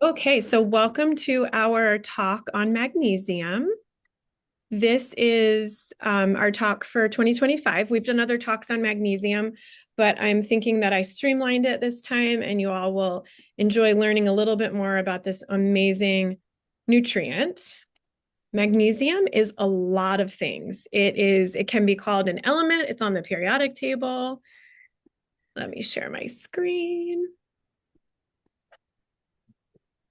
Okay, so welcome to our talk on magnesium. This is our talk for 2025. We've done other talks on magnesium, but I'm thinking that I streamlined it this time and you all will enjoy learning a little bit more about this amazing nutrient. Magnesium is a lot of things. It can be called an element. It's on the periodic table. Let me share my screen.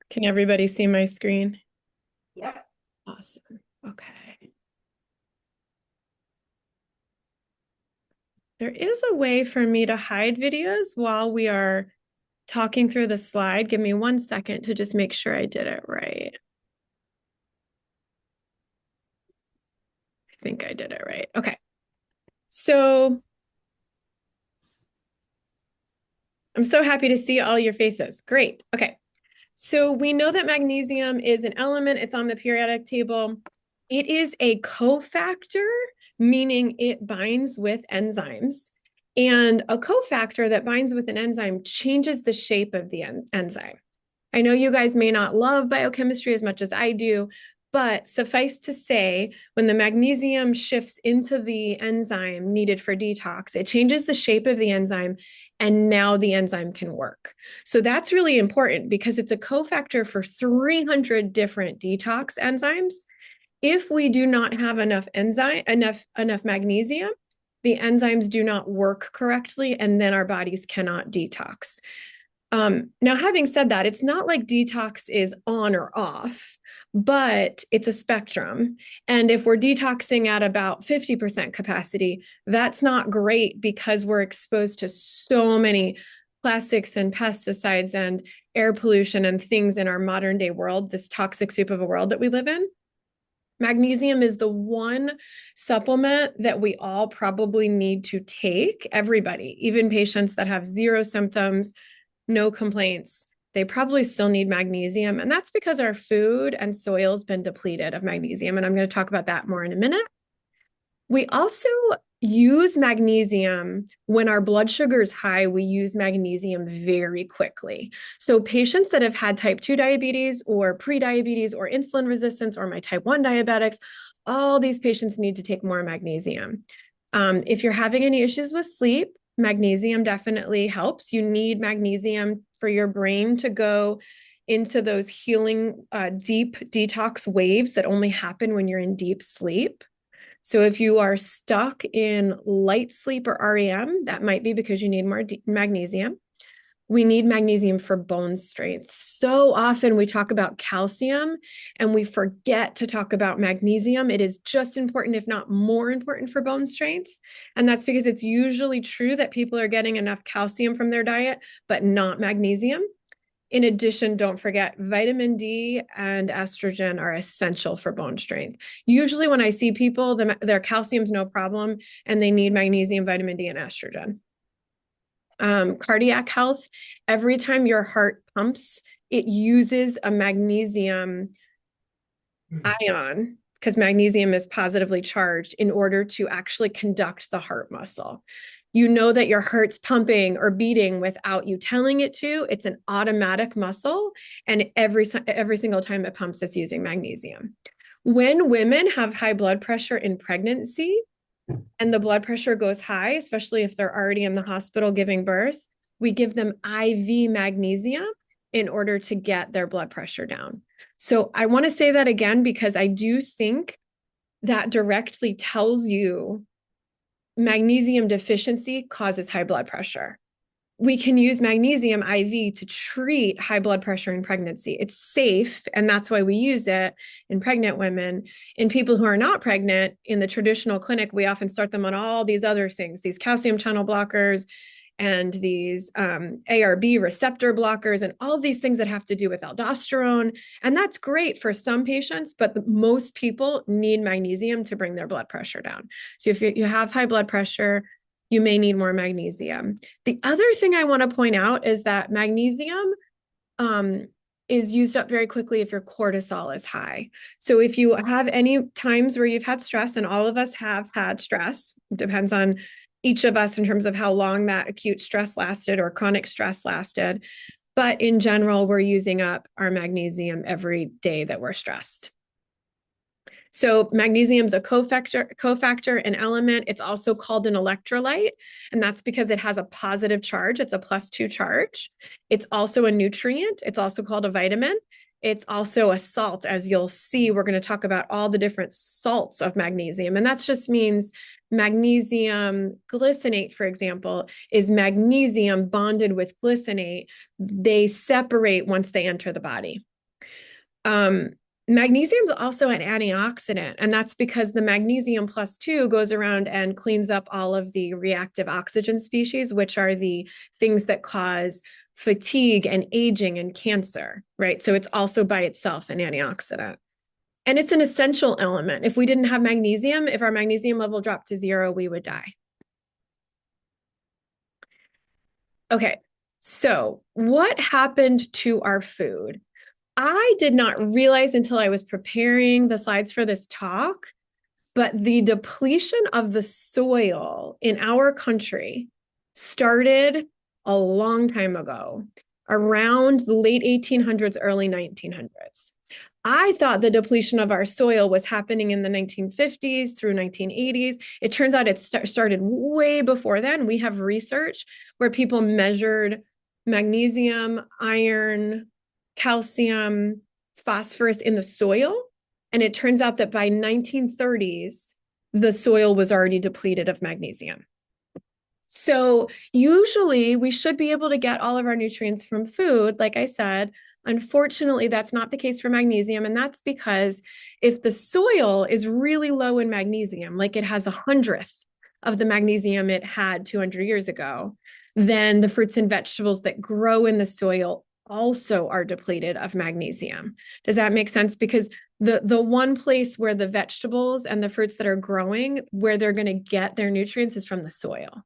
Can everybody see my screen? Yeah. Awesome. Okay. There is a way for me to hide videos while we are talking through the slide. Give me 1 second to just make sure I did it right. I think I did it right. Okay. So I'm so happy to see all your faces. Great. Okay. So we know that magnesium is an element, it's on the periodic table. It is a cofactor, meaning it binds with enzymes. And a cofactor that binds with an enzyme changes the shape of the enzyme. I know you guys may not love biochemistry as much as I do, but suffice to say, when the magnesium shifts into the enzyme needed for detox, it changes the shape of the enzyme, and now the enzyme can work. So that's really important because it's a cofactor for 300 different detox enzymes. If we do not have enough magnesium, the enzymes do not work correctly, and then our bodies cannot detox. Now, having said that, it's not like detox is on or off, but it's a spectrum. And if we're detoxing at about 50% capacity, that's not great because we're exposed to so many plastics and pesticides and air pollution and things in our modern day world, this toxic soup of a world that we live in. Magnesium is the one supplement that we all probably need to take, everybody, even patients that have zero symptoms, no complaints. They probably still need magnesium. And that's because our food and soil has been depleted of magnesium. And I'm going to talk about that more in a minute. We also use magnesium when our blood sugar is high. We use magnesium very quickly. So patients that have had type 2 diabetes or pre-diabetes or insulin resistance or my type 1 diabetics, all these patients need to take more magnesium. If you're having any issues with sleep, magnesium definitely helps. You need magnesium for your brain to go into those healing, deep detox waves that only happen when you're in deep sleep. So if you are stuck in light sleep or REM, that might be because you need more magnesium. We need magnesium for bone strength. So often we talk about calcium and we forget to talk about magnesium. It is just important, if not more important, for bone strength. And that's because it's usually true that people are getting enough calcium from their diet, but not magnesium. In addition, don't forget vitamin D and estrogen are essential for bone strength. Usually, when I see people, their calcium's no problem and they need magnesium, vitamin D, and estrogen. Cardiac health, every time your heart pumps, it uses a magnesium ion because magnesium is positively charged in order to actually conduct the heart muscle. You know that your heart's pumping or beating without you telling it to. It's an automatic muscle, and every single time it pumps, it's using magnesium. When women have high blood pressure in pregnancy, and the blood pressure goes high, especially if they're already in the hospital giving birth, we give them IV magnesium in order to get their blood pressure down. So I want to say that again because I do think that directly tells you magnesium deficiency causes high blood pressure. We can use magnesium IV to treat high blood pressure in pregnancy. It's safe, and that's why we use it in pregnant women. In people who are not pregnant, in the traditional clinic, we often start them on all these other things, these calcium channel blockers and these ARB receptor blockers and all these things that have to do with aldosterone. And that's great for some patients, but most people need magnesium to bring their blood pressure down. So if you have high blood pressure, you may need more magnesium. The other thing I want to point out is that magnesium is used up very quickly if your cortisol is high. So if you have any times where you've had stress, and all of us have had stress, depends on each of us in terms of how long that acute stress lasted or chronic stress lasted. But in general, we're using up our magnesium every day that we're stressed. So magnesium's a cofactor, an element. It's also called an electrolyte, and that's because it has a positive charge. It's a +2 charge. It's also a nutrient. It's also called a vitamin. It's also a salt. As you'll see, we're going to talk about all the different salts of magnesium, and that just means magnesium glycinate, for example, is magnesium bonded with glycinate. They separate once they enter the body. Magnesium is also an antioxidant, and that's because the magnesium +2 goes around and cleans up all of the reactive oxygen species, which are the things that cause fatigue and aging and cancer, right? So it's also by itself an antioxidant. And it's an essential element. If we didn't have magnesium, if our magnesium level dropped to 0, we would die. Okay, so what happened to our food? I did not realize until I was preparing the slides for this talk, but the depletion of the soil in our country started a long time ago, around the late 1800s, early 1900s. I thought the depletion of our soil was happening in the 1950s through 1980s. It turns out it started way before then. We have research where people measured magnesium, iron, calcium, phosphorus in the soil. And it turns out that by 1930s, the soil was already depleted of magnesium. So usually we should be able to get all of our nutrients from food, like I said. Unfortunately, that's not the case for magnesium. And that's because if the soil is really low in magnesium, like it has 100th of the magnesium it had 200 years ago, then the fruits and vegetables that grow in the soil also are depleted of magnesium. Does that make sense? Because the one place where the vegetables and the fruits that are growing, where they're going to get their nutrients is from the soil.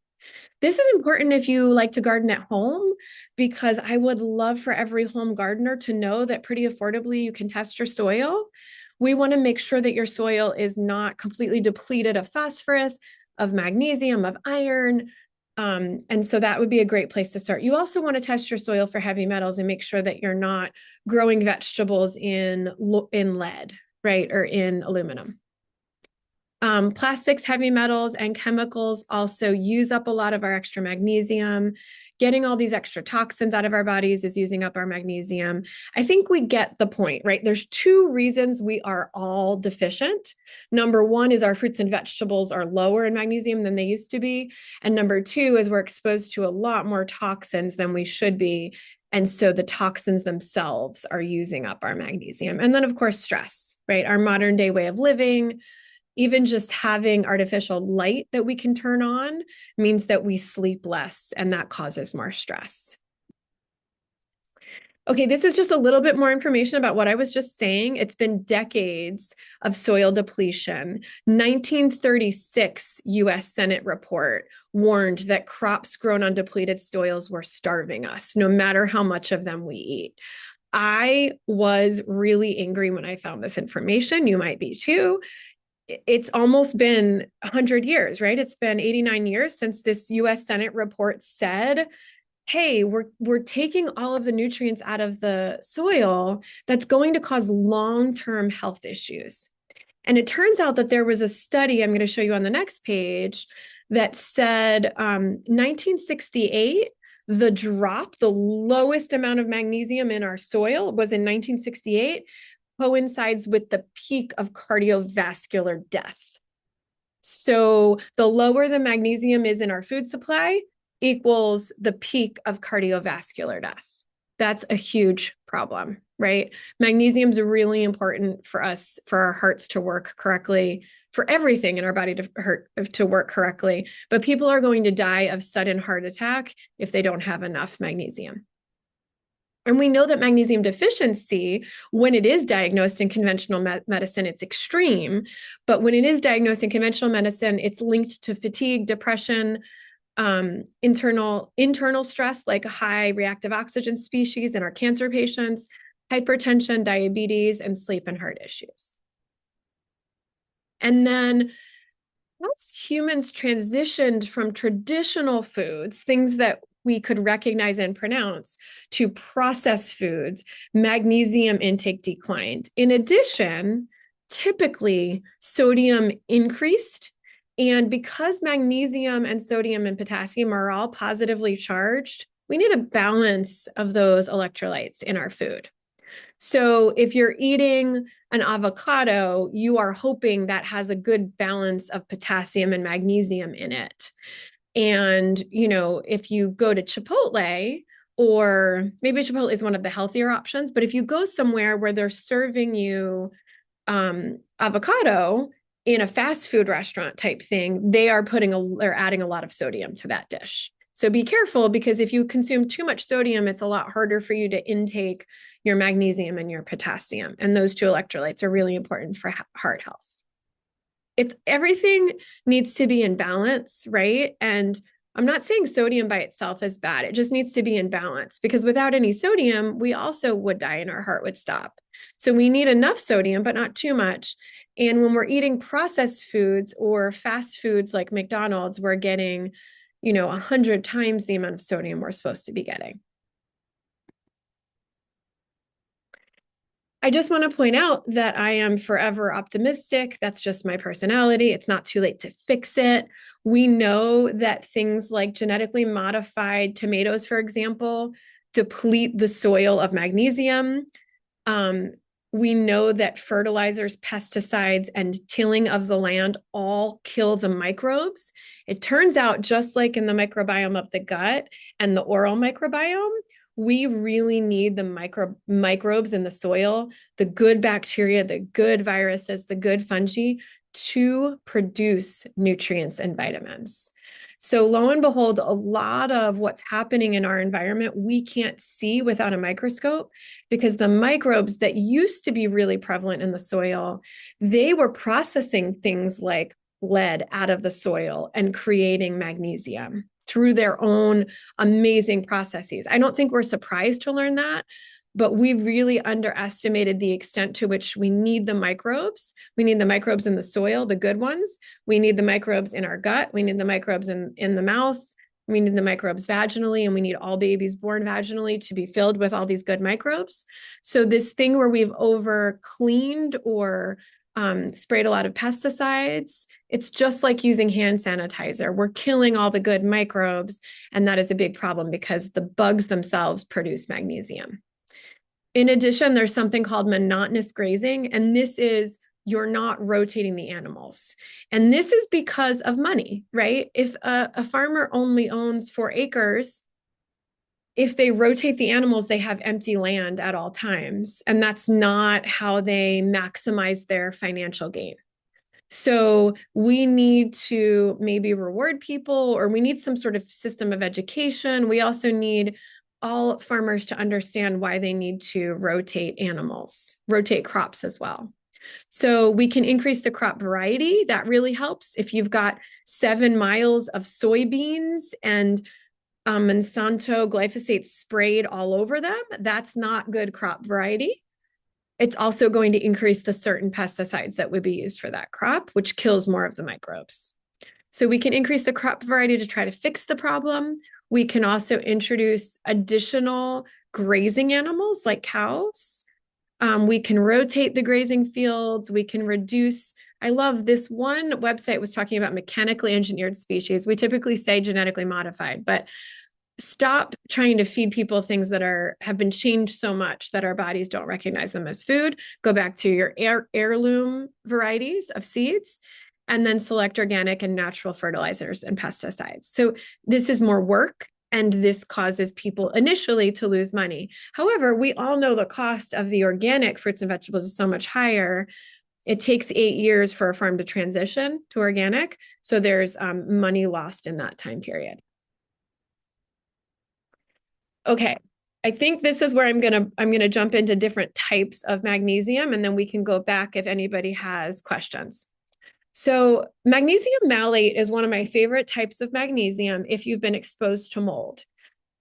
This is important if you like to garden at home, because I would love for every home gardener to know that pretty affordably you can test your soil. We want to make sure that your soil is not completely depleted of phosphorus, of magnesium, of iron. And so that would be a great place to start. You also want to test your soil for heavy metals and make sure that you're not growing vegetables in lead, right, or in aluminum. Plastics, heavy metals, and chemicals also use up a lot of our extra magnesium. Getting all these extra toxins out of our bodies is using up our magnesium. I think we get the point, right? There's 2 reasons we are all deficient. Number 1 is our fruits and vegetables are lower in magnesium than they used to be. And number 2 is we're exposed to a lot more toxins than we should be. And so the toxins themselves are using up our magnesium. And then, of course, stress, right? Our modern day way of living, even just having artificial light that we can turn on means that we sleep less, and that causes more stress. Okay, this is just a little bit more information about what I was just saying. It's been decades of soil depletion. 1936 US Senate report warned that crops grown on depleted soils were starving us, no matter how much of them we eat. I was really angry when I found this information. You might be too. It's almost been 100 years, right? It's been 89 years since this US Senate report said, hey, we're taking all of the nutrients out of the soil that's going to cause long-term health issues. And it turns out that there was a study I'm going to show you on the next page that said 1968, the lowest amount of magnesium in our soil was in 1968, coincides with the peak of cardiovascular death. So the lower the magnesium is in our food supply equals the peak of cardiovascular death. That's a huge problem, right? Magnesium is really important for us, for our hearts to work correctly, for everything in our body to work correctly. But people are going to die of sudden heart attack if they don't have enough magnesium. And we know that magnesium deficiency, when it is diagnosed in conventional medicine, it's extreme. But when it is diagnosed in conventional medicine, it's linked to fatigue, depression, internal stress, like high reactive oxygen species in our cancer patients, hypertension, diabetes, and sleep and heart issues. And then as humans transitioned from traditional foods, things that we could recognize and pronounce to processed foods, magnesium intake declined. In addition, typically sodium increased. And because magnesium and sodium and potassium are all positively charged, we need a balance of those electrolytes in our food. So if you're eating an avocado, you are hoping that has a good balance of potassium and magnesium in it. And, if you go to Chipotle, or maybe Chipotle is one of the healthier options, but if you go somewhere where they're serving you avocado in a fast food restaurant type thing, they're adding a lot of sodium to that dish. So be careful, because if you consume too much sodium, it's a lot harder for you to intake your magnesium and your potassium. And those two electrolytes are really important for heart health. Everything needs to be in balance, right? And I'm not saying sodium by itself is bad. It just needs to be in balance, because without any sodium, we also would die and our heart would stop. So we need enough sodium, but not too much. And when we're eating processed foods or fast foods like McDonald's, we're getting, 100 times the amount of sodium we're supposed to be getting. I just want to point out that I am forever optimistic. That's just my personality. It's not too late to fix it. We know that things like genetically modified tomatoes, for example, deplete the soil of magnesium. We know that fertilizers, pesticides, and tilling of the land all kill the microbes. It turns out, just like in the microbiome of the gut and the oral microbiome, we really need the microbes in the soil, the good bacteria, the good viruses, the good fungi to produce nutrients and vitamins. So lo and behold, a lot of what's happening in our environment, we can't see without a microscope, because the microbes that used to be really prevalent in the soil, they were processing things like lead out of the soil and creating magnesium through their own amazing processes. I don't think we're surprised to learn that, but we really underestimated the extent to which we need the microbes. We need the microbes in the soil, the good ones. We need the microbes in our gut. We need the microbes in the mouth. We need the microbes vaginally, and we need all babies born vaginally to be filled with all these good microbes. So this thing where we've over cleaned or sprayed a lot of pesticides, it's just like using hand sanitizer. We're killing all the good microbes, and that is a big problem because the bugs themselves produce magnesium. In addition, there's something called monotonous grazing, and this is you're not rotating the animals. And this is because of money, right? If a farmer only owns 4 acres, if they rotate the animals, they have empty land at all times. And that's not how they maximize their financial gain. So we need to maybe reward people, or we need some sort of system of education. We also need all farmers to understand why they need to rotate animals, rotate crops as well. So we can increase the crop variety. That really helps. If you've got 7 miles of soybeans and Monsanto glyphosate sprayed all over them, that's not good crop variety. It's also going to increase the certain pesticides that would be used for that crop, which kills more of the microbes. So we can increase the crop variety to try to fix the problem. We can also introduce additional grazing animals like cows. We can rotate the grazing fields. We can reduce. I love this one website was talking about mechanically engineered species. We typically say genetically modified, but stop trying to feed people things that have been changed so much that our bodies don't recognize them as food. Go back to your heirloom varieties of seeds, and then select organic and natural fertilizers and pesticides. So this is more work, and this causes people initially to lose money. However, we all know the cost of the organic fruits and vegetables is so much higher. It takes 8 years for a farm to transition to organic. So there's money lost in that time period. Okay, I think this is where I'm gonna jump into different types of magnesium, and then we can go back if anybody has questions. So magnesium malate is one of my favorite types of magnesium if you've been exposed to mold.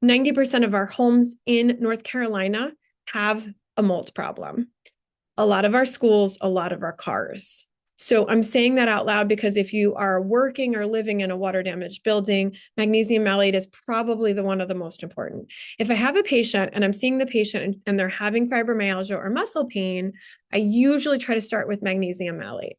90% of our homes in North Carolina have a mold problem. A lot of our schools, a lot of our cars. So I'm saying that out loud because if you are working or living in a water damaged building, magnesium malate is probably the one of the most important. If I have a patient and I'm seeing the patient and they're having fibromyalgia or muscle pain, I usually try to start with magnesium malate.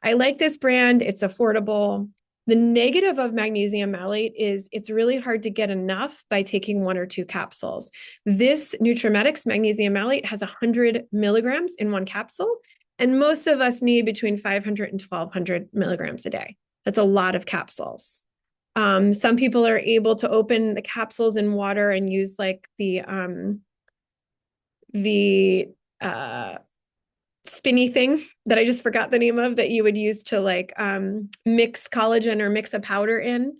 I like this brand. It's affordable. The negative of magnesium malate is it's really hard to get enough by taking 1 or 2 capsules. This Nutramedix magnesium malate has 100 milligrams in 1 capsule, and most of us need between 500 and 1,200 milligrams a day. That's a lot of capsules. Some people are able to open the capsules in water and use like the spinny thing that I just forgot the name of that you would use to like mix collagen or mix a powder in.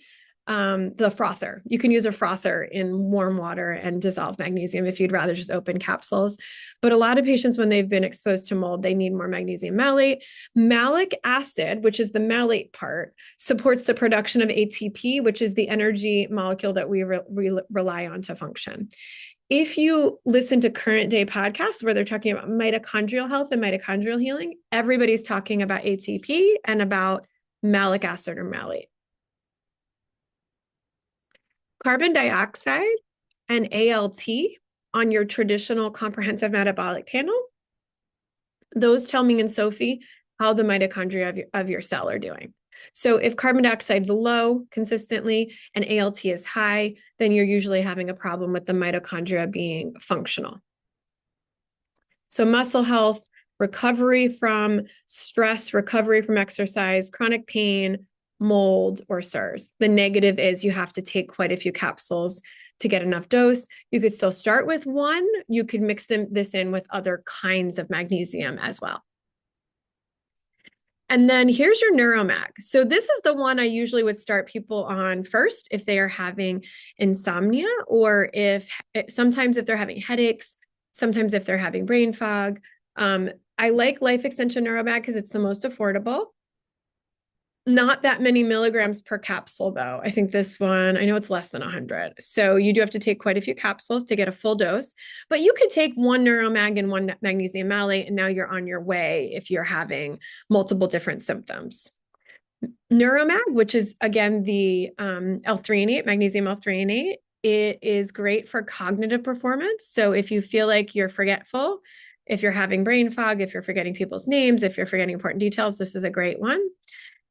The frother. You can use a frother in warm water and dissolve magnesium if you'd rather just open capsules. But a lot of patients, when they've been exposed to mold, they need more magnesium malate. Malic acid, which is the malate part, supports the production of ATP, which is the energy molecule that we rely on to function. If you listen to current day podcasts where they're talking about mitochondrial health and mitochondrial healing, everybody's talking about ATP and about malic acid or malate. Carbon dioxide and ALT on your traditional comprehensive metabolic panel, those tell me and Sophie how the mitochondria of your cell are doing. So if carbon dioxide is low consistently and ALT is high, then you're usually having a problem with the mitochondria being functional. So muscle health, recovery from stress, recovery from exercise, chronic pain, mold, or SIRS. The negative is you have to take quite a few capsules to get enough dose. You could still start with 1. You could mix this in with other kinds of magnesium as well. And then here's your Neuromag. So this is the one I usually would start people on first if they are having insomnia, or sometimes if they're having headaches, sometimes if they're having brain fog. I like Life Extension Neuromag because it's the most affordable. Not that many milligrams per capsule, though. I think this one, I know it's less than 100. So you do have to take quite a few capsules to get a full dose. But you could take 1 Neuromag and 1 magnesium malate, and now you're on your way if you're having multiple different symptoms. Neuromag, which is, again, the L-threonate, magnesium L-threonate, it is great for cognitive performance. So if you feel like you're forgetful, if you're having brain fog, if you're forgetting people's names, if you're forgetting important details, this is a great one.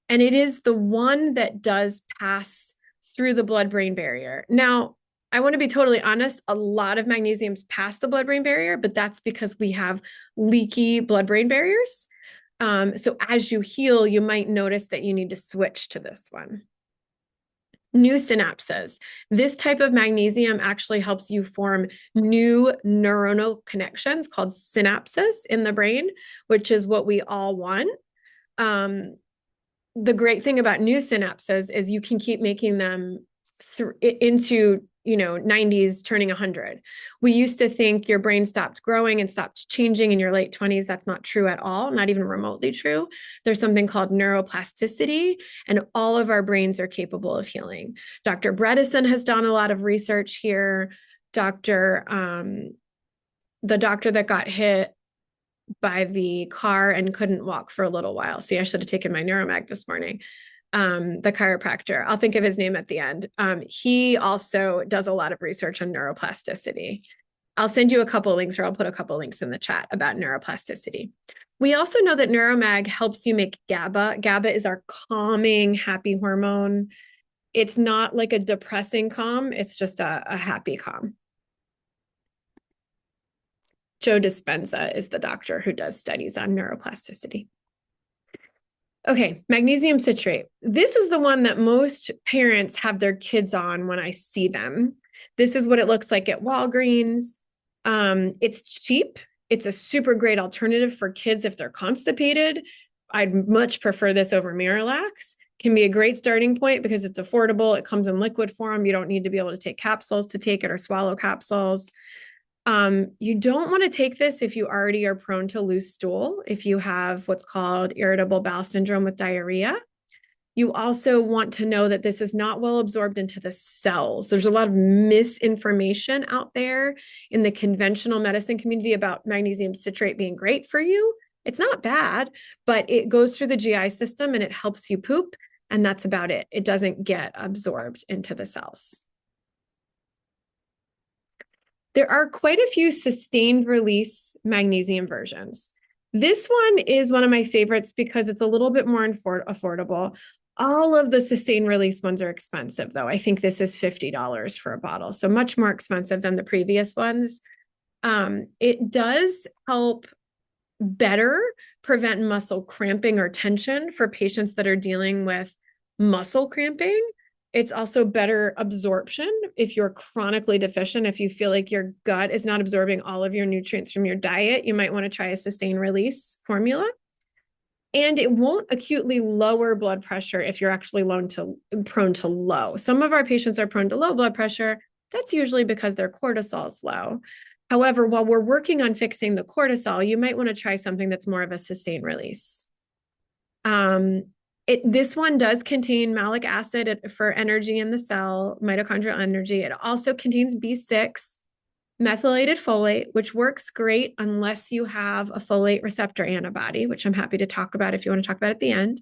And it is the one that does pass through the blood-brain barrier. Now, I want to be totally honest, a lot of magnesiums pass the blood-brain barrier, but that's because we have leaky blood-brain barriers. So as you heal, you might notice that you need to switch to this one. New synapses. This type of magnesium actually helps you form new neuronal connections called synapses in the brain, which is what we all want. The great thing about new synapses is you can keep making them into 90s turning 100. We used to think your brain stopped growing and stopped changing in your late 20s. That's not true at all, not even remotely true. There's something called neuroplasticity, and all of our brains are capable of healing. Dr. Bredesen has done a lot of research here. The doctor that got hit by the car and couldn't walk for a little while. See, I should have taken my Neuromag this morning. The chiropractor, I'll think of his name at the end. He also does a lot of research on neuroplasticity. I'll send you a couple of links, or I'll put a couple of links in the chat about neuroplasticity. We also know that Neuromag helps you make GABA. GABA is our calming, happy hormone. It's not like a depressing calm. It's just a happy calm. Joe Dispenza is the doctor who does studies on neuroplasticity. Okay, magnesium citrate. This is the one that most parents have their kids on when I see them. This is what it looks like at Walgreens. It's cheap. It's a super great alternative for kids if they're constipated. I'd much prefer this over Miralax. Can be a great starting point because it's affordable. It comes in liquid form. You don't need to be able to take capsules to take it or swallow capsules. You don't want to take this if you already are prone to loose stool, if you have what's called irritable bowel syndrome with diarrhea. You also want to know that this is not well absorbed into the cells. There's a lot of misinformation out there in the conventional medicine community about magnesium citrate being great for you. It's not bad, but it goes through the GI system and it helps you poop. And that's about it. It doesn't get absorbed into the cells. There are quite a few sustained release magnesium versions. This one is one of my favorites because it's a little bit more affordable. All of the sustained release ones are expensive, though. I think this is $50 for a bottle, so much more expensive than the previous ones. It does help better prevent muscle cramping or tension for patients that are dealing with muscle cramping. It's also better absorption if you're chronically deficient. If you feel like your gut is not absorbing all of your nutrients from your diet, you might want to try a sustained release formula. And it won't acutely lower blood pressure if you're actually prone to low. Some of our patients are prone to low blood pressure. That's usually because their cortisol is low. However, while we're working on fixing the cortisol, you might want to try something that's more of a sustained release. This one does contain malic acid for energy in the cell, mitochondrial energy. It also contains B6, methylated folate, which works great unless you have a folate receptor antibody, which I'm happy to talk about if you want to talk about at the end.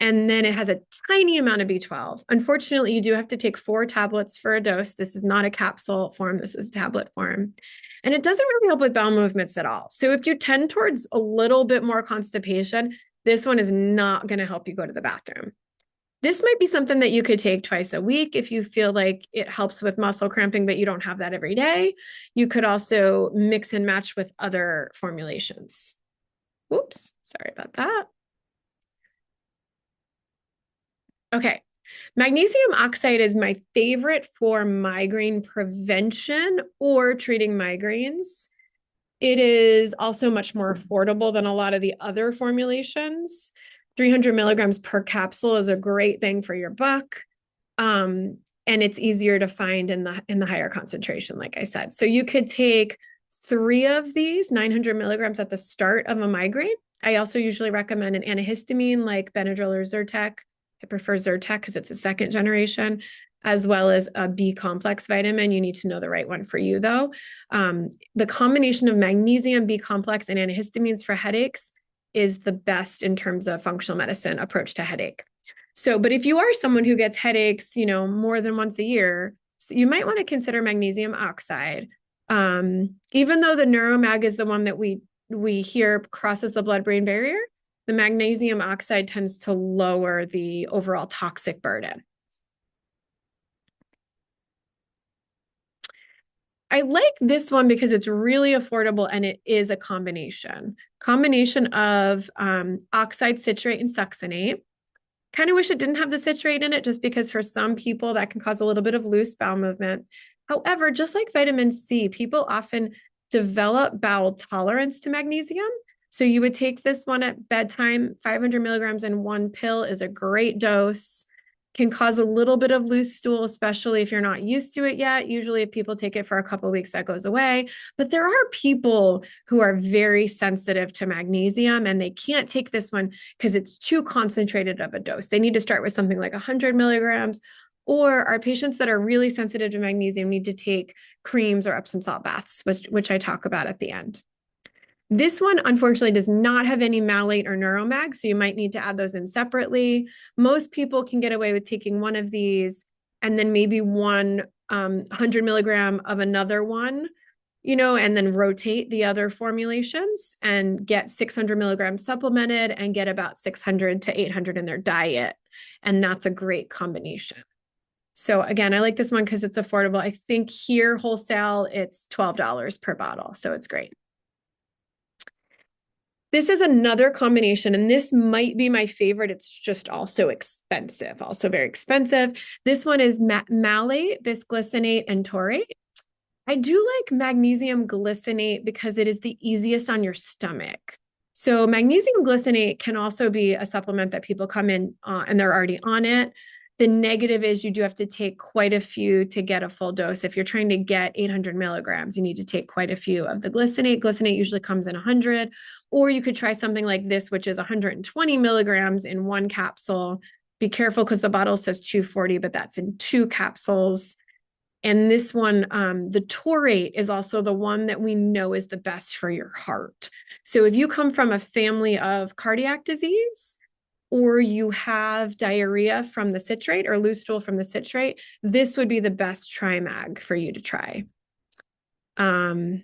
And then it has a tiny amount of B12. Unfortunately, you do have to take 4 tablets for a dose. This is not a capsule form. This is tablet form. And it doesn't really help with bowel movements at all. So if you tend towards a little bit more constipation, this one is not going to help you go to the bathroom. This might be something that you could take twice a week if you feel like it helps with muscle cramping, but you don't have that every day. You could also mix and match with other formulations. Whoops, sorry about that. Okay, magnesium oxide is my favorite for migraine prevention or treating migraines. It is also much more affordable than a lot of the other formulations. 300 milligrams per capsule is a great bang for your buck. And it's easier to find in the higher concentration, like I said. So you could take 3 of these 900 milligrams at the start of a migraine. I also usually recommend an antihistamine like Benadryl or Zyrtec. I prefer Zyrtec because it's a second generation, as well as a B complex vitamin. You need to know the right one for you, though. The combination of magnesium, B complex, and antihistamines for headaches is the best in terms of functional medicine approach to headache. So, but if you are someone who gets headaches, more than once a year, you might want to consider magnesium oxide. Even though the Neuromag is the one that we hear crosses the blood-brain barrier, the magnesium oxide tends to lower the overall toxic burden. I like this one because it's really affordable and it is a combination of oxide, citrate, and succinate. Kind of wish it didn't have the citrate in it just because for some people that can cause a little bit of loose bowel movement. However, just like vitamin C, people often develop bowel tolerance to magnesium. So you would take this one at bedtime. 500 milligrams in one pill is a great dose. Can cause a little bit of loose stool, especially if you're not used to it yet. Usually if people take it for a couple of weeks, that goes away. But there are people who are very sensitive to magnesium and they can't take this one because it's too concentrated of a dose. They need to start with something like 100 milligrams. Or our patients that are really sensitive to magnesium need to take creams or Epsom salt baths, which I talk about at the end. This one, unfortunately, does not have any malate or neuromag, so you might need to add those in separately. Most people can get away with taking one of these and then maybe 100 milligram of another one, and then rotate the other formulations and get 600 milligrams supplemented and get about 600 to 800 in their diet. And that's a great combination. So again, I like this one because it's affordable. I think here wholesale, it's $12 per bottle, so it's great. This is another combination, and this might be my favorite. It's just also expensive, also very expensive. This one is malate, bisglycinate, and taurate. I do like magnesium glycinate because it is the easiest on your stomach. So magnesium glycinate can also be a supplement that people come in and they're already on it. The negative is you do have to take quite a few to get a full dose. If you're trying to get 800 milligrams, you need to take quite a few of the glycinate. Glycinate usually comes in 100, or you could try something like this, which is 120 milligrams in one capsule. Be careful because the bottle says 240, but that's in 2 capsules. And this one, the taurate is also the one that we know is the best for your heart. So if you come from a family of cardiac disease, or you have diarrhea from the citrate or loose stool from the citrate, this would be the best TriMag for you to try. And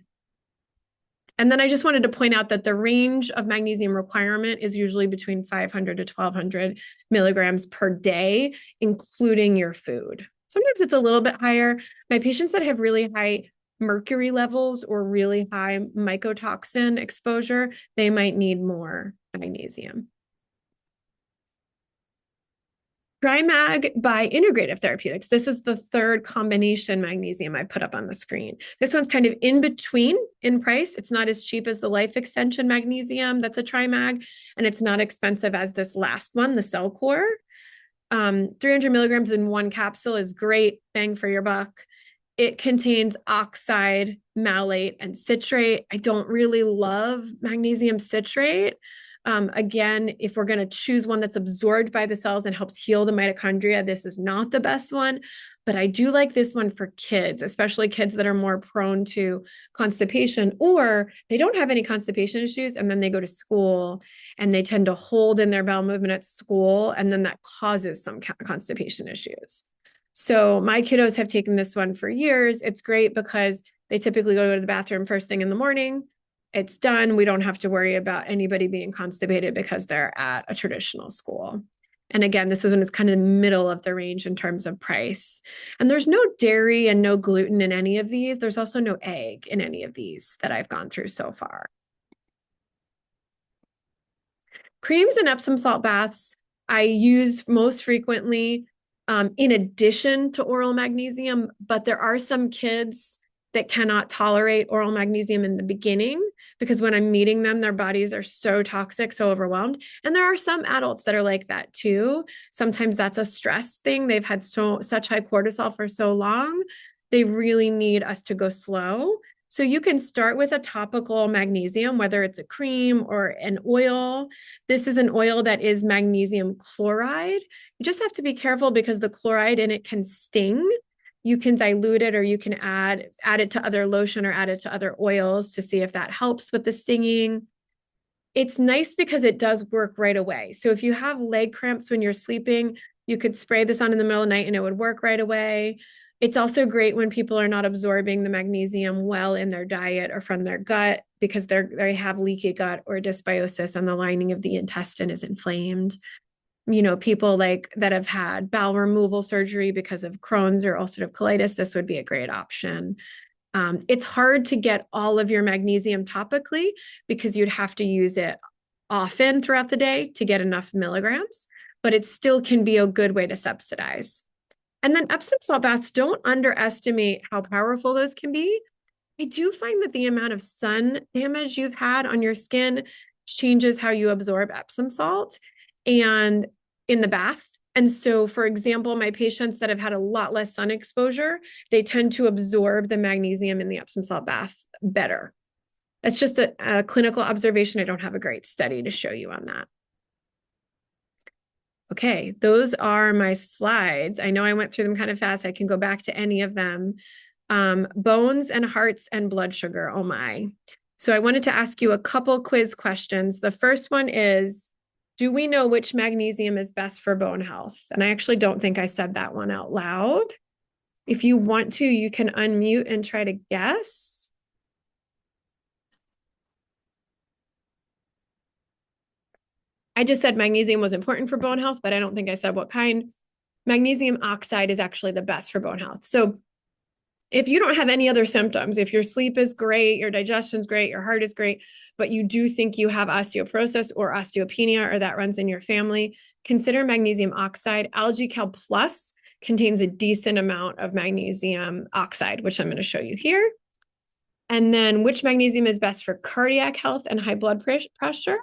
then I just wanted to point out that the range of magnesium requirement is usually between 500 to 1200 milligrams per day, including your food. Sometimes it's a little bit higher. My patients that have really high mercury levels or really high mycotoxin exposure, they might need more magnesium. TriMag by Integrative Therapeutics. This is the third combination magnesium I put up on the screen. This one's kind of in between in price. It's not as cheap as the Life Extension magnesium that's a TriMag, and it's not expensive as this last one, the Cell Core. 300 milligrams in one capsule is great, bang for your buck. It contains oxide, malate, and citrate. I don't really love magnesium citrate. Again, if we're going to choose one that's absorbed by the cells and helps heal the mitochondria, this is not the best one. But I do like this one for kids, especially kids that are more prone to constipation, or they don't have any constipation issues, and then they go to school and they tend to hold in their bowel movement at school, and then that causes some constipation issues. So my kiddos have taken this one for years. It's great because they typically go to the bathroom first thing in the morning. It's done. We don't have to worry about anybody being constipated because they're at a traditional school. And again, this is when it's kind of the middle of the range in terms of price. And there's no dairy and no gluten in any of these. There's also no egg in any of these that I've gone through so far. Creams and Epsom salt baths I use most frequently in addition to oral magnesium, but there are some kids that cannot tolerate oral magnesium in the beginning because when I'm meeting them, their bodies are so toxic, so overwhelmed. And there are some adults that are like that too. Sometimes that's a stress thing. They've had such high cortisol for so long. They really need us to go slow. So you can start with a topical magnesium, whether it's a cream or an oil. This is an oil that is magnesium chloride. You just have to be careful because the chloride in it can sting. You can dilute it or you can add it to other lotion or add it to other oils to see if that helps with the stinging. It's nice because it does work right away. So if you have leg cramps when you're sleeping, you could spray this on in the middle of the night and it would work right away. It's also great when people are not absorbing the magnesium well in their diet or from their gut because they have leaky gut or dysbiosis and the lining of the intestine is inflamed. You know, people like that have had bowel removal surgery because of Crohn's or ulcerative colitis, this would be a great option. It's hard to get all of your magnesium topically because you'd have to use it often throughout the day to get enough milligrams, but it still can be a good way to subsidize. And then Epsom salt baths, don't underestimate how powerful those can be. I do find that the amount of sun damage you've had on your skin changes how you absorb Epsom salt and in the bath. And so, for example, my patients that have had a lot less sun exposure, they tend to absorb the magnesium in the Epsom salt bath better. That's just a clinical observation. I don't have a great study to show you on that. Okay, those are my slides. I know I went through them kind of fast. I can go back to any of them. Bones and hearts and blood sugar. Oh my. So I wanted to ask you a couple quiz questions. The first one is, do we know which magnesium is best for bone health? And I actually don't think I said that one out loud. If you want to, you can unmute and try to guess. I just said magnesium was important for bone health, but I don't think I said what kind. Magnesium oxide is actually the best for bone health. So if you don't have any other symptoms, if your sleep is great, your digestion's great, your heart is great, but you do think you have osteoporosis or osteopenia or that runs in your family, consider magnesium oxide. Algae Cal Plus contains a decent amount of magnesium oxide, which I'm going to show you here. And then which magnesium is best for cardiac health and high blood pressure?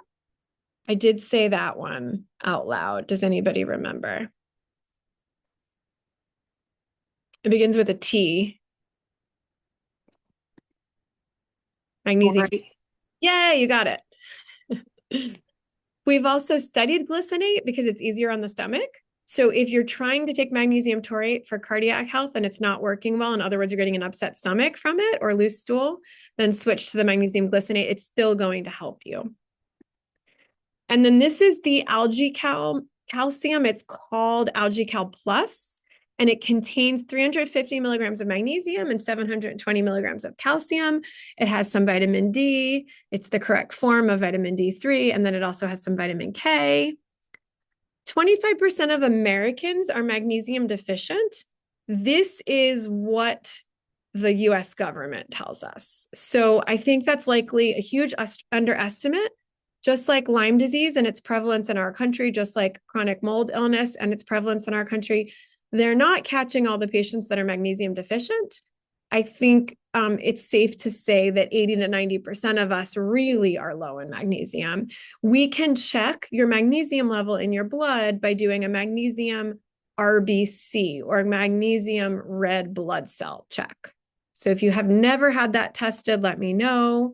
I did say that one out loud. Does anybody remember? It begins with a T. Magnesium. Yeah, you got it. We've also studied glycinate because it's easier on the stomach. So if you're trying to take magnesium taurate for cardiac health and it's not working well, in other words, you're getting an upset stomach from it or loose stool, then switch to the magnesium glycinate. It's still going to help you. And then this is the calcium. It's called Cal Plus, and it contains 350 milligrams of magnesium and 720 milligrams of calcium. It has some vitamin D. It's the correct form of vitamin D3, and then it also has some vitamin K. 25% of Americans are magnesium deficient. This is what the US government tells us. So I think that's likely a huge underestimate, just like Lyme disease and its prevalence in our country, just like chronic mold illness and its prevalence in our country. They're not catching all the patients that are magnesium deficient. I think it's safe to say that 80 to 90% of us really are low in magnesium. We can check your magnesium level in your blood by doing a magnesium RBC or magnesium red blood cell check. So if you have never had that tested, let me know.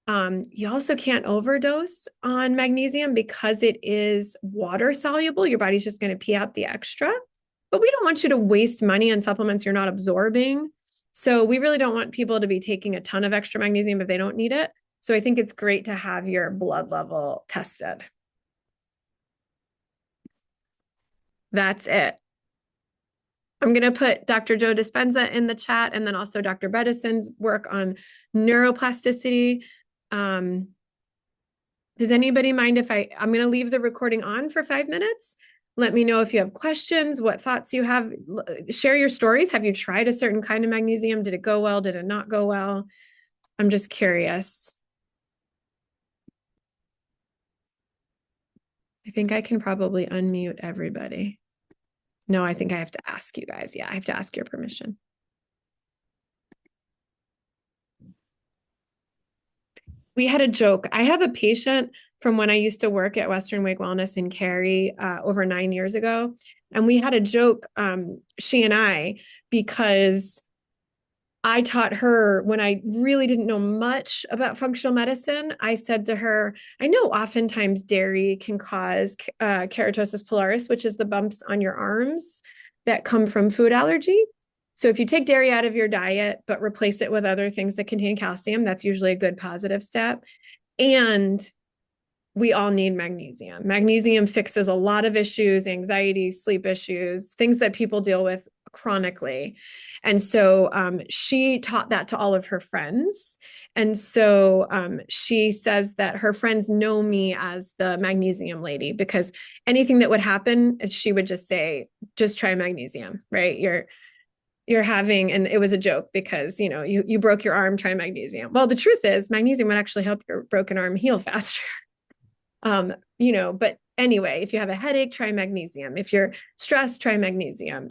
You also can't overdose on magnesium because it is water soluble. Your body's just going to pee out the extra. But we don't want you to waste money on supplements you're not absorbing. So we really don't want people to be taking a ton of extra magnesium if they don't need it. So I think it's great to have your blood level tested. That's it. I'm going to put Dr. Joe Dispenza in the chat and then also Dr. Bredeson's work on neuroplasticity. Does anybody mind if I'm going to leave the recording on for 5 minutes? Let me know if you have questions, what thoughts you have. Share your stories. Have you tried a certain kind of magnesium? Did it go well? Did it not go well? I'm just curious. I think I can probably unmute everybody. No, I think I have to ask you guys. Yeah, I have to ask your permission. We had a joke. I have a patient from when I used to work at Western Wake Wellness in Cary over 9 years ago. And we had a joke, she and I, because I taught her when I really didn't know much about functional medicine. I said to her, I know oftentimes dairy can cause keratosis pilaris, which is the bumps on your arms that come from food allergy. So if you take dairy out of your diet, but replace it with other things that contain calcium, that's usually a good positive step. And we all need magnesium. Magnesium fixes a lot of issues, anxiety, sleep issues, things that people deal with chronically. And so she taught that to all of her friends. And so she says that her friends know me as the magnesium lady because anything that would happen, she would just say, just try magnesium, right? You're having, and it was a joke because, you broke your arm, try magnesium. Well, the truth is magnesium would actually help your broken arm heal faster. But anyway, if you have a headache, try magnesium. If you're stressed, try magnesium.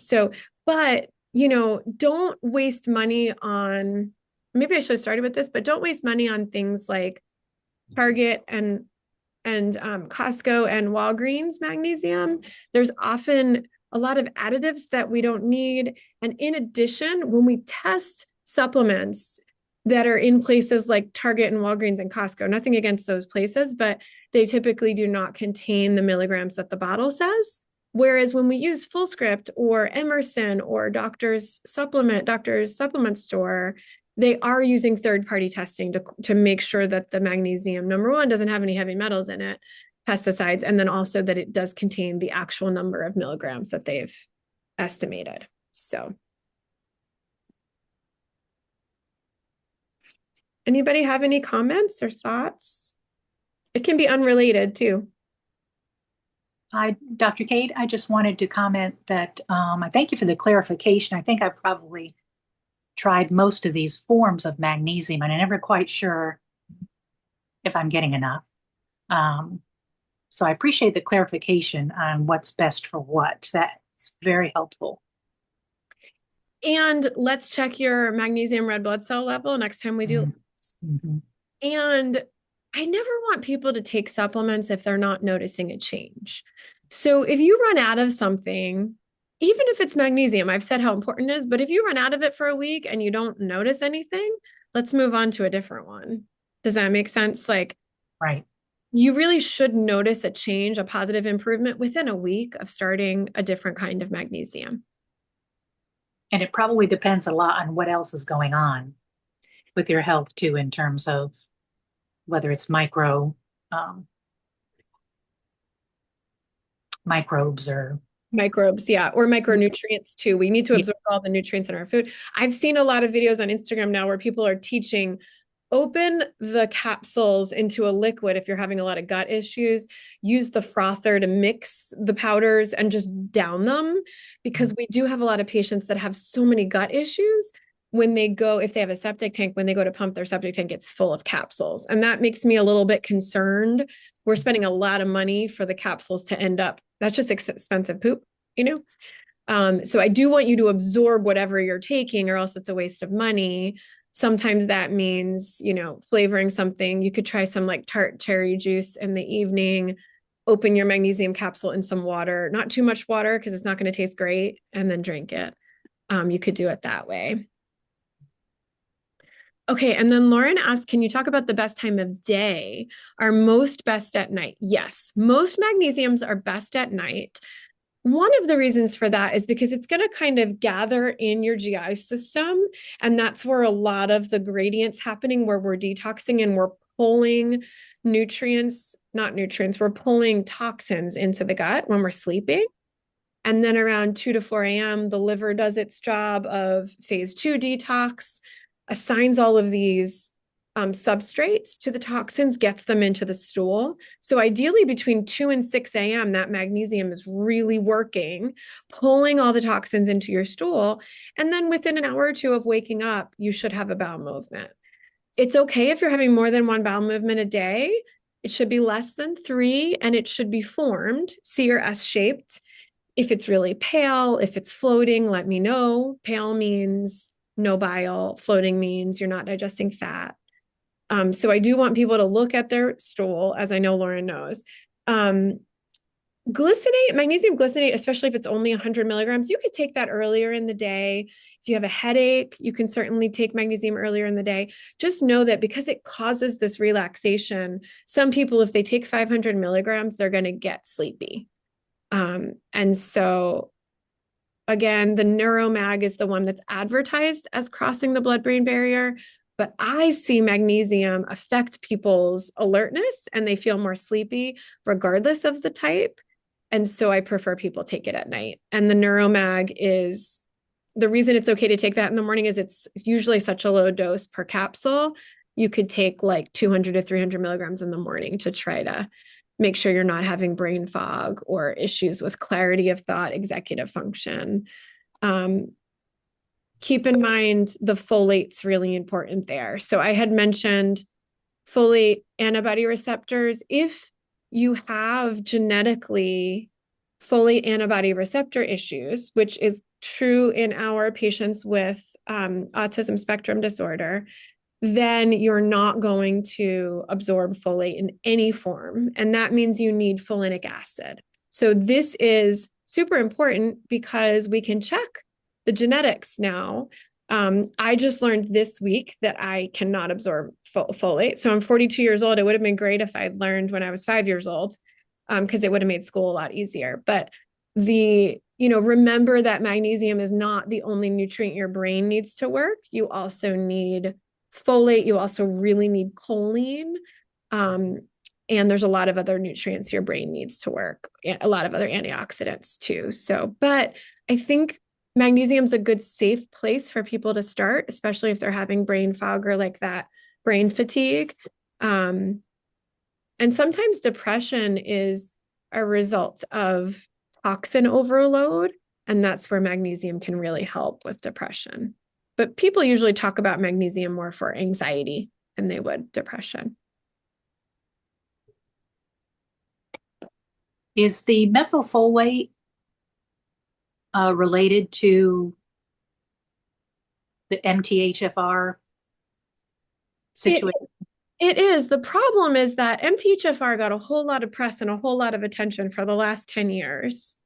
But don't waste money on, maybe I should have started with this, but don't waste money on things like Target and Costco and Walgreens magnesium. There's often a lot of additives that we don't need. And in addition, when we test supplements that are in places like Target and Walgreens and Costco, nothing against those places, but they typically do not contain the milligrams that the bottle says. Whereas when we use Fullscript or Emerson or Doctor's Supplement Store, they are using third-party testing to make sure that the magnesium, number one, doesn't have any heavy metals in it, pesticides, and then also that it does contain the actual number of milligrams that they've estimated. So anybody have any comments or thoughts? It can be unrelated too. Hi, Dr. Kate. I just wanted to comment that I thank you for the clarification. I think I probably tried most of these forms of magnesium, and I'm never quite sure if I'm getting enough. So I appreciate the clarification on what's best for what. That's very helpful. And let's check your magnesium red blood cell level next time we do. Mm-hmm. And I never want people to take supplements if they're not noticing a change. So if you run out of something, even if it's magnesium, I've said how important it is, but if you run out of it for a week and you don't notice anything, let's move on to a different one. Does that make sense? Right. You really should notice a change, a positive improvement within a week of starting a different kind of magnesium. And it probably depends a lot on what else is going on with your health too, in terms of whether it's um, microbes or Microbes, yeah, or micronutrients too. We need to absorb all the nutrients in our food. I've seen a lot of videos on Instagram now where people are teaching open the capsules into a liquid if you're having a lot of gut issues. Use the frother to mix the powders and just down them because we do have a lot of patients that have so many gut issues. When they go, if they have a septic tank, when they go to pump their septic tank, it's full of capsules. And that makes me a little bit concerned. We're spending a lot of money for the capsules to end up, that's just expensive poop, you know? So I do want you to absorb whatever you're taking, or else it's a waste of money. Sometimes that means, flavoring something. You could try some like tart cherry juice in the evening, open your magnesium capsule in some water, not too much water because it's not going to taste great, and then drink it. You could do it that way. Okay, and then Lauren asked, can you talk about the best time of day? Are most best at night? Yes, most magnesiums are best at night. One of the reasons for that is because it's going to kind of gather in your GI system. And that's where a lot of the gradients happening, where we're detoxing and we're pulling nutrients, not nutrients, we're pulling toxins into the gut when we're sleeping. And then around 2 to 4 a.m., the liver does its job of phase two detox, assigns all of these substrates to the toxins, gets them into the stool. So ideally between 2 and 6 a.m., that magnesium is really working, pulling all the toxins into your stool. And then within an hour or two of waking up, you should have a bowel movement. It's okay if you're having more than one bowel movement a day. It should be less than three, and it should be formed, C or S shaped. If it's really pale, if it's floating, let me know. Pale means no bile. Floating means you're not digesting fat. So I do want people to look at their stool, as I know Lauren knows. Glycinate, magnesium glycinate, especially if it's only 100 milligrams, you could take that earlier in the day. If you have a headache, you can certainly take magnesium earlier in the day. Just know that because it causes this relaxation, some people, if they take 500 milligrams, they're going to get sleepy. And so again, the neuromag is the one that's advertised as crossing the blood-brain barrier, but I see magnesium affect people's alertness and they feel more sleepy regardless of the type. And so I prefer people take it at night. And the neuromag is the reason it's okay to take that in the morning is it's usually such a low dose per capsule. You could take like 200 to 300 milligrams in the morning to try to make sure you're not having brain fog or issues with clarity of thought, executive function. Um, Keep in mind the folate's really important there. So I had mentioned folate antibody receptors. If you have genetically folate antibody receptor issues, which is true in our patients with autism spectrum disorder, then you're not going to absorb folate in any form. And that means you need folinic acid. So this is super important because we can check the genetics now. I just learned this week that I cannot absorb folate. So I'm 42 years old. It would have been great if I'd learned when I was 5 years old, because it would have made school a lot easier. But remember that magnesium is not the only nutrient your brain needs to work. You also need folate. You also really need choline. And there's a lot of other nutrients your brain needs to work, a lot of other antioxidants too. So, but I think magnesium's a good safe place for people to start, especially if they're having brain fog or like that brain fatigue. And sometimes depression is a result of toxin overload, and that's where magnesium can really help with depression. But people usually talk about magnesium more for anxiety than they would depression. is the methylfolate related to the MTHFR It, situation? it is. The problem is that MTHFR got a whole lot of press and a whole lot of attention for the last 10 years.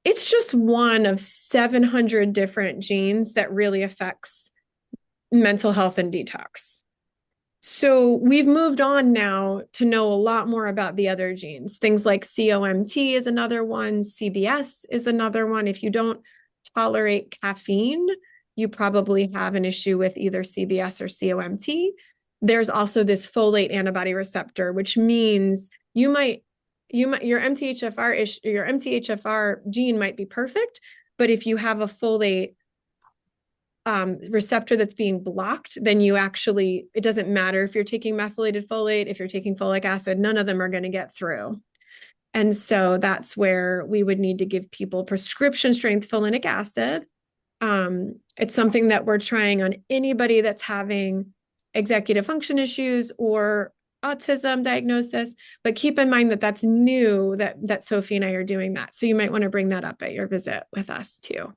It's just one of 700 different genes that really affects mental health and detox. So we've moved on now to know a lot more about the other genes. Things like COMT is another one, CBS is another one. If you don't tolerate caffeine, you probably have an issue with either CBS or COMT. There's also this folate antibody receptor, which means your MTHFR gene might be perfect, but if you have a folate receptor that's being blocked, then it doesn't matter if you're taking methylated folate, if you're taking folic acid, none of them are going to get through. And so that's where we would need to give people prescription strength folinic acid. It's something that we're trying on anybody that's having executive function issues or autism diagnosis, but keep in mind that that's new, that Sophie and I are doing that. So you might want to bring that up at your visit with us too.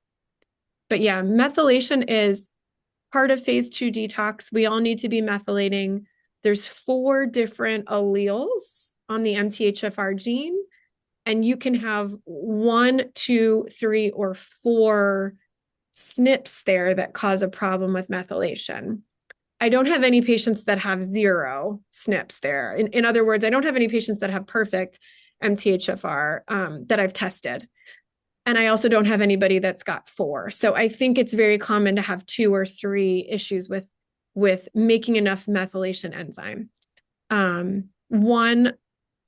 But yeah, methylation is part of phase 2 detox. We all need to be methylating. There's 4 different alleles on the MTHFR gene, and you can have 1, 2, 3, or 4 SNPs there that cause a problem with methylation. I don't have any patients that have 0 SNPs there. In other words, I don't have any patients that have perfect MTHFR that I've tested. And I also don't have anybody that's got 4. So I think it's very common to have 2 or 3 issues with making enough methylation enzyme. One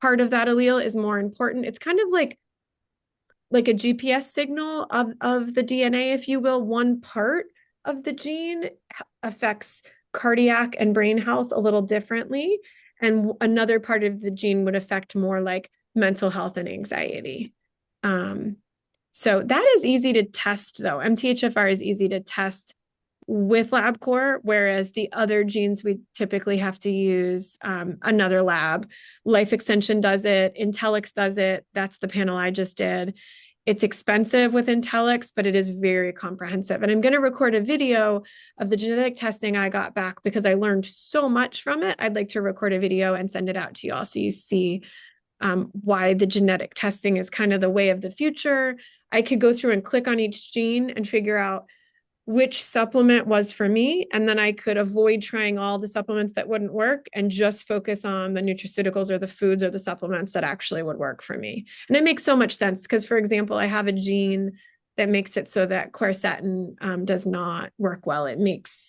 part of that allele is more important. It's kind of like a GPS signal of the DNA, if you will. One part of the gene affects cardiac and brain health a little differently. And another part of the gene would affect more like mental health and anxiety. So that is easy to test, though. MTHFR is easy to test with LabCorp, whereas the other genes we typically have to use another lab. Life Extension does it, Intellex does it. That's the panel I just did. It's expensive with Intellex, but it is very comprehensive. And I'm going to record a video of the genetic testing I got back because I learned so much from it. I'd like to record a video and send it out to you all so you see why the genetic testing is kind of the way of the future. I could go through and click on each gene and figure out which supplement was for me. And then I could avoid trying all the supplements that wouldn't work and just focus on the nutraceuticals or the foods or the supplements that actually would work for me. And it makes so much sense because, for example, I have a gene that makes it so that quercetin does not work well. It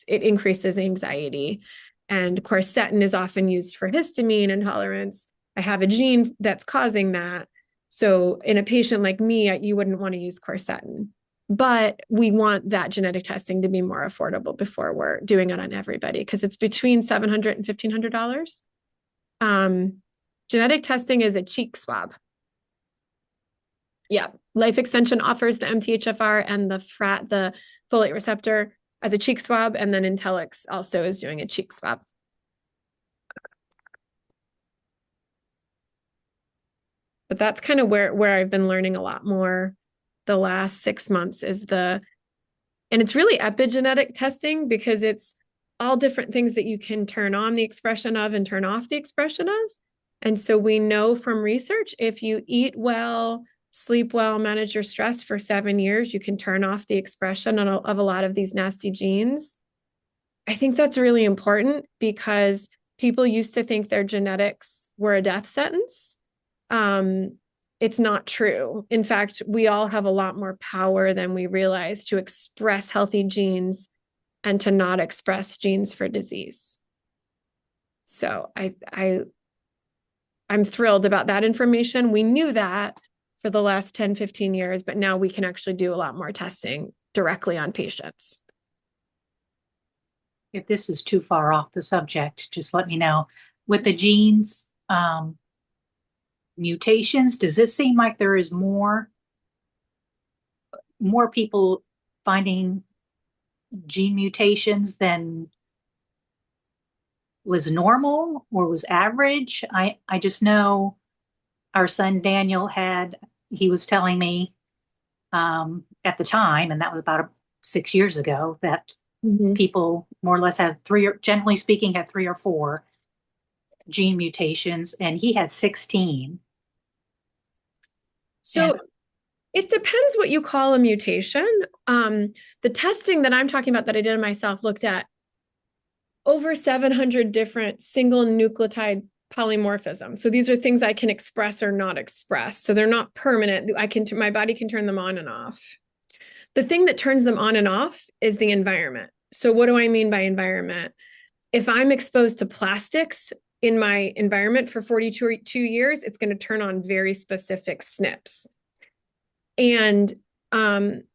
increases anxiety. And quercetin is often used for histamine intolerance. I have a gene that's causing that. So in a patient like me, you wouldn't want to use quercetin. But we want that genetic testing to be more affordable before we're doing it on everybody because it's between $700 and $1,500. Genetic testing is a cheek swab. Yeah, Life Extension offers the MTHFR and the folate receptor as a cheek swab, and then Intellex also is doing a cheek swab. But that's kind of where I've been learning a lot more the last 6 months and it's really epigenetic testing because it's all different things that you can turn on the expression of and turn off the expression of. And so we know from research, if you eat well, sleep well, manage your stress for 7 years, you can turn off the expression of a lot of these nasty genes. I think that's really important because people used to think their genetics were a death sentence. It's not true. In fact, we all have a lot more power than we realize to express healthy genes and to not express genes for disease. So I'm thrilled about that information. We knew that for the last 10, 15 years, but now we can actually do a lot more testing directly on patients. If this is too far off the subject, just let me know. With the genes, mutations, does it seem like there is more people finding gene mutations than was normal or was average? I just know our son Daniel he was telling me at the time, and that was about 6 years ago, that people more or less had generally speaking, had 3 or 4 gene mutations, and he had 16. So it depends what you call a mutation. The testing that I'm talking about that I did myself looked at over 700 different single nucleotide polymorphisms. So these are things I can express or not express. So they're not permanent. My body can turn them on and off. The thing that turns them on and off is the environment. So what do I mean by environment? If I'm exposed to plastics in my environment for 42 years, it's going to turn on very specific SNPs. And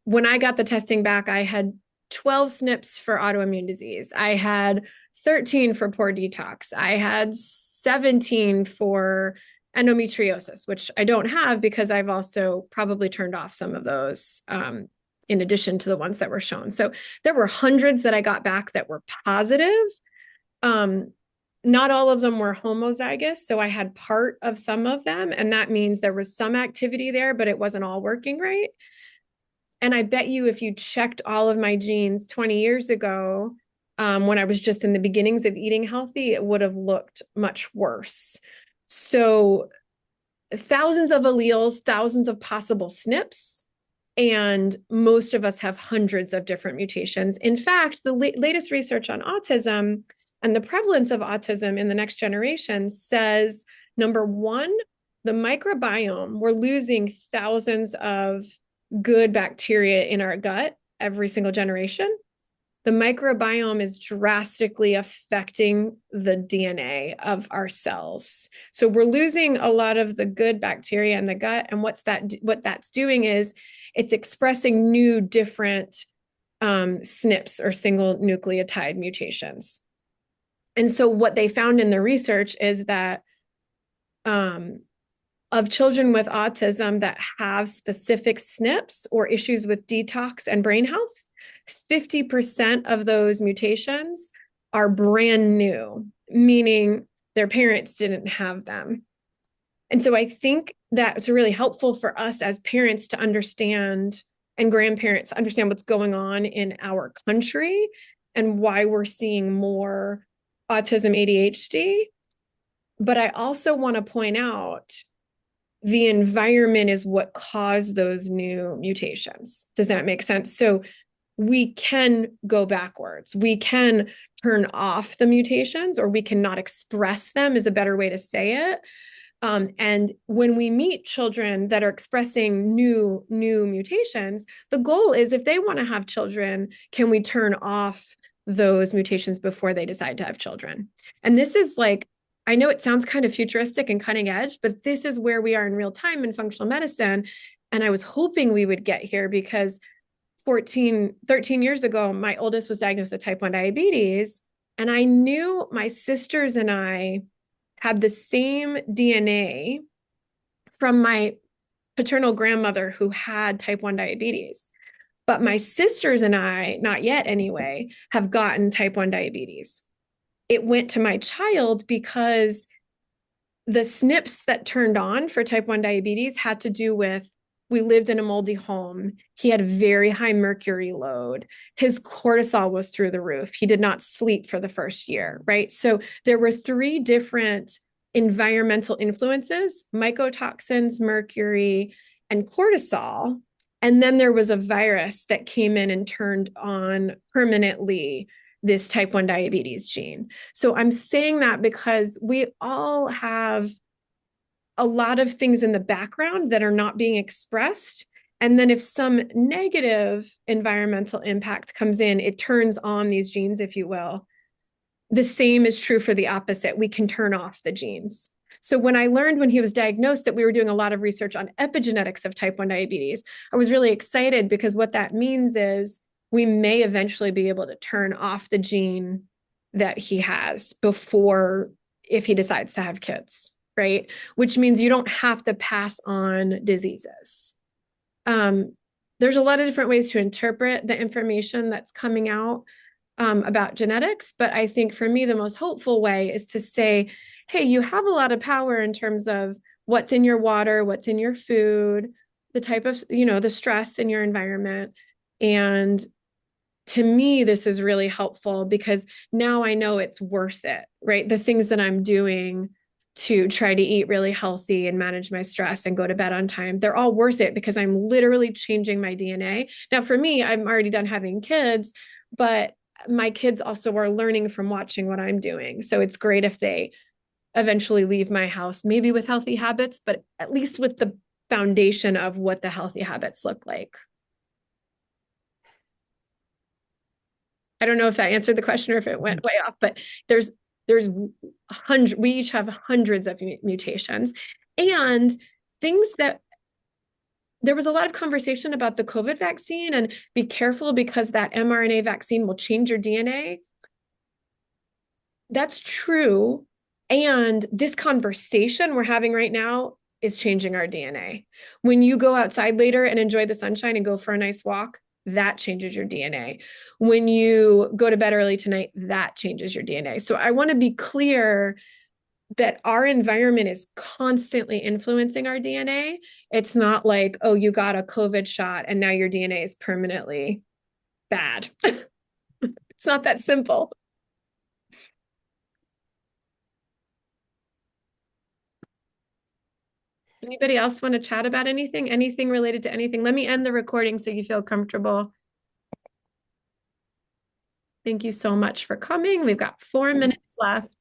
when I got the testing back, I had 12 SNPs for autoimmune disease. I had 13 for poor detox. I had 17 for endometriosis, which I don't have because I've also probably turned off some of those in addition to the ones that were shown. So there were hundreds that I got back that were positive. Not all of them were homozygous. So I had part of some of them. And that means there was some activity there, but it wasn't all working right. And I bet you if you checked all of my genes 20 years ago, when I was just in the beginnings of eating healthy, it would have looked much worse. So thousands of alleles, thousands of possible SNPs, and most of us have hundreds of different mutations. In fact, the latest research on autism and the prevalence of autism in the next generation says, number one, the microbiome, we're losing thousands of good bacteria in our gut every single generation. The microbiome is drastically affecting the DNA of our cells. So we're losing a lot of the good bacteria in the gut. And what that's doing is it's expressing new different SNPs or single nucleotide mutations. And so what they found in the research is that of children with autism that have specific SNPs or issues with detox and brain health, 50% of those mutations are brand new, meaning their parents didn't have them. And so I think that's really helpful for us as parents to understand and grandparents understand what's going on in our country and why we're seeing more autism, ADHD. But I also want to point out the environment is what caused those new mutations. Does that make sense? So we can go backwards. We can turn off the mutations, or we cannot express them is a better way to say it. And when we meet children that are expressing new mutations, the goal is if they want to have children, can we turn off those mutations before they decide to have children? And this is like, I know it sounds kind of futuristic and cutting edge, but this is where we are in real time in functional medicine. And I was hoping we would get here because 13 years ago, my oldest was diagnosed with type 1 diabetes. And I knew my sisters and I had the same DNA from my paternal grandmother who had type 1 diabetes. But my sisters and I, not yet anyway, have gotten type 1 diabetes. It went to my child because the SNPs that turned on for type 1 diabetes had to do with we lived in a moldy home. He had a very high mercury load. His cortisol was through the roof. He did not sleep for the first year, right? So there were 3 different environmental influences, mycotoxins, mercury, and cortisol. And then there was a virus that came in and turned on permanently this type 1 diabetes gene. So I'm saying that because we all have a lot of things in the background that are not being expressed. And then if some negative environmental impact comes in, it turns on these genes, if you will. The same is true for the opposite. We can turn off the genes. So when I learned when he was diagnosed that we were doing a lot of research on epigenetics of type 1 diabetes, I was really excited because what that means is we may eventually be able to turn off the gene that he has before, if he decides to have kids, right? Which means you don't have to pass on diseases. There's a lot of different ways to interpret the information that's coming out about genetics, but I think for me, the most hopeful way is to say, hey, you have a lot of power in terms of what's in your water, what's in your food, the type of, the stress in your environment. And to me, this is really helpful because now I know it's worth it, right? The things that I'm doing to try to eat really healthy and manage my stress and go to bed on time, they're all worth it because I'm literally changing my DNA. Now, for me, I'm already done having kids, but my kids also are learning from watching what I'm doing. So it's great if they eventually leave my house, maybe with healthy habits, but at least with the foundation of what the healthy habits look like. I don't know if that answered the question or if it went way off, but there's hundred, we each have hundreds of mutations and things that there was a lot of conversation about the COVID vaccine and be careful because that mRNA vaccine will change your DNA. That's true. And this conversation we're having right now is changing our DNA. When you go outside later and enjoy the sunshine and go for a nice walk, that changes your DNA. When you go to bed early tonight, that changes your DNA. So I want to be clear that our environment is constantly influencing our DNA. It's not like, oh, you got a COVID shot and now your DNA is permanently bad. It's not that simple. Anybody else want to chat about anything? Anything related to anything? Let me end the recording so you feel comfortable. Thank you so much for coming. We've got 4 minutes left.